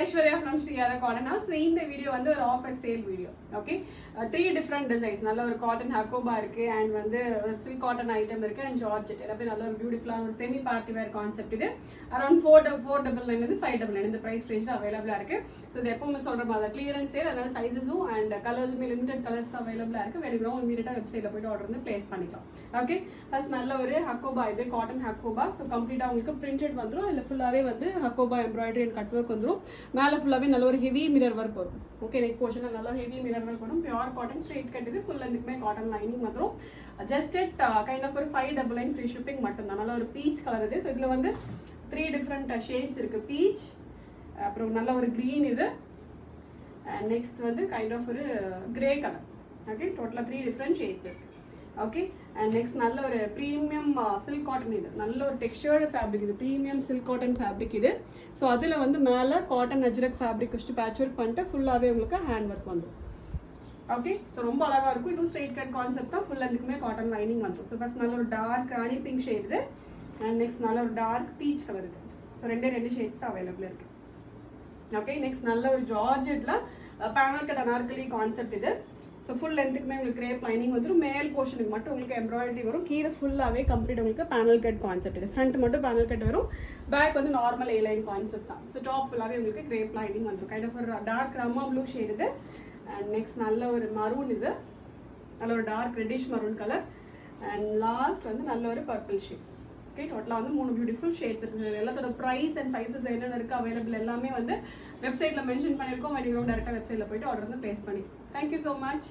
Aishwarya from Sriyada Cotton House. So இந்த video வந்து ஒரு offer sale video. Okay 3 different designs. நல்ல ஒரு காட்டன் ஹக்கோபா இருக்கு அண்ட் வந்து ஒரு சில்க் காட்டன் ஐட்டம் இருக்கு அண்ட் ஜார்ஜெட் எல்லாமே நல்ல ஒரு பியூட்டிஃபுல்லான ஒரு செமி பார்ட்டி வேர் கான்செப்ட் இது. அரௌண்ட் 499 இருந்து 599 இந்த பிரைஸ் ரேஞ்சில் அவைலபிளா இருக்கு. ஸோ இது எப்பவுமே சொல்ற மாதிரி கிளியரன்ஸ் சேல், அதனால சைஸஸும் அண்ட் கலர்ஸுமே லிமிடெட் கலர்ஸ் தான் அவைலபிளா இருக்கு. வேணுங்கிறோம் இமீடியட்டா வெப்சைட்ல போயிட்டு ஆர்டர் வந்து பிளேஸ் பண்ணிக்கலாம். ஓகே ஃபர்ஸ்ட் நல்ல ஒரு ஹக்கோபா இது காட்டன் ஹக்கோபா. ஸோ கம்ப்ளீட்டா உங்களுக்கு பிரிண்டட் வந்துடும். இல்லை ஃபுல்லாவே வந்து Hakoba embroidery and cut work வந்துடும். மேலே ஃபுல்லாகவே நல்ல ஒரு ஹெவி மிரர் ஒர்க் வரும். ஓகே நெக் போர்ஷனில் நல்லா ஹெவி மிரர் ஒர்க் வரும். பியூர் காட்டன் ஸ்ட்ரெயிட் கட் இது ஃபுல் லென்த்துக்குமே காட்டன் லைனிங் வந்துடும். ஜஸ்ட் எட் கைண்ட் ஆஃப் ஒரு 599 ஃப்ரீ ஷிப்பிங் மட்டும்தான். நல்ல ஒரு பீச் கலர் இது. ஸோ இதில் வந்து 3 டிஃப்ரெண்ட் ஷேட்ஸ் இருக்கு. பீச், அப்புறம் நல்ல ஒரு க்ரீன் இது, நெக்ஸ்ட் வந்து கைண்ட் ஆஃப் ஒரு கிரே கலர். ஓகே டோட்டலாக 3 டிஃப்ரெண்ட் ஷேட்ஸ் இருக்கு. ஓகே அண்ட் நெக்ஸ்ட் நல்ல ஒரு ப்ரீமியம் சில்க் காட்டன் இது. நல்ல ஒரு டெக்ஸ்டர்டு ஃபேப்ரிக் இது. ப்ரீமியம் சில்க் காட்டன் ஃபேப்ரிக் இது. ஸோ அதில் வந்து மேலே காட்டன் அஜ்ரக் ஃபேப்ரிக் வச்சுட்டு பேட்ச் ஒர்க் பண்ணிட்டு ஃபுல்லாகவே உங்களுக்கு ஹேண்ட் ஒர்க் வந்துடும். ஓகே ஸோ ரொம்ப அழகாக இருக்கும். இதுவும் ஸ்ட்ரெயிட் கட் கான்செப்ட் தான். ஃபுல் அதுக்குமே காட்டன் லைனிங் வந்துடும். ஸோ ஃபர்ஸ்ட் நல்ல ஒரு டார்க் ராணி பிங்க் ஷேட் இது அண்ட் நெக்ஸ்ட் நல்ல ஒரு டார்க் பீச் கலர் இது. ஸோ ரெண்டு ஷேட்ஸ் தான் அவைலபிள் இருக்கு. ஓகே நெக்ஸ்ட் நல்ல ஒரு ஜார்ஜெட்டில் பேனல் கட் அனார்கலி கான்செப்ட் இது. ஸோ ஃபுல் லென்த்துக்குமே உங்களுக்கு கிரேப் லைனிங் வந்துடும். மேல் போர்ஷனுக்கு மட்டும் உங்களுக்கு எம்ப்ராய்டரி வரும். கீழே ஃபுல்லாகவே கம்ப்ளீட் உங்களுக்கு பேனல் கட் கான்செப்ட் இது. ஃப்ரண்ட் மட்டும் பேனல் கட் வரும். பேக் வந்து நார்மல் ஏ லைன் கான்செப்ட் தான். ஸோ டாப் ஃபுல்லாகவே உங்களுக்கு கிரேப் லைனிங் வந்துடும். கைண்ட் ஆஃப் ஒரு டார்க் ரம்மா ப்ளூ ஷேட் இது அண்ட் நெக்ஸ்ட் நல்ல ஒரு மரூன் இது. நல்ல ஒரு dark reddish maroon colour and last வந்து நல்ல ஒரு பர்பிள் ஷேட். ஓகே டோட்டலாக வந்து 3 பியூட்டிஃபுல் ஷேட்ஸ் இருக்குது. எல்லாத்தோட ப்ரைஸ் அண்ட் சைஸஸ் என்னென்ன இருக்குது அவைலபிள் எல்லாமே வந்து வெப்சைட்டில் மென்ஷன் பண்ணியிருக்கோம். வேணுங்கிறோம் டேரெக்டாக வெப்சைட்டில் போய்ட்டு ஆர்டர் வந்து ப்ளேஸ் பண்ணிக்கலாம். Thank you so much.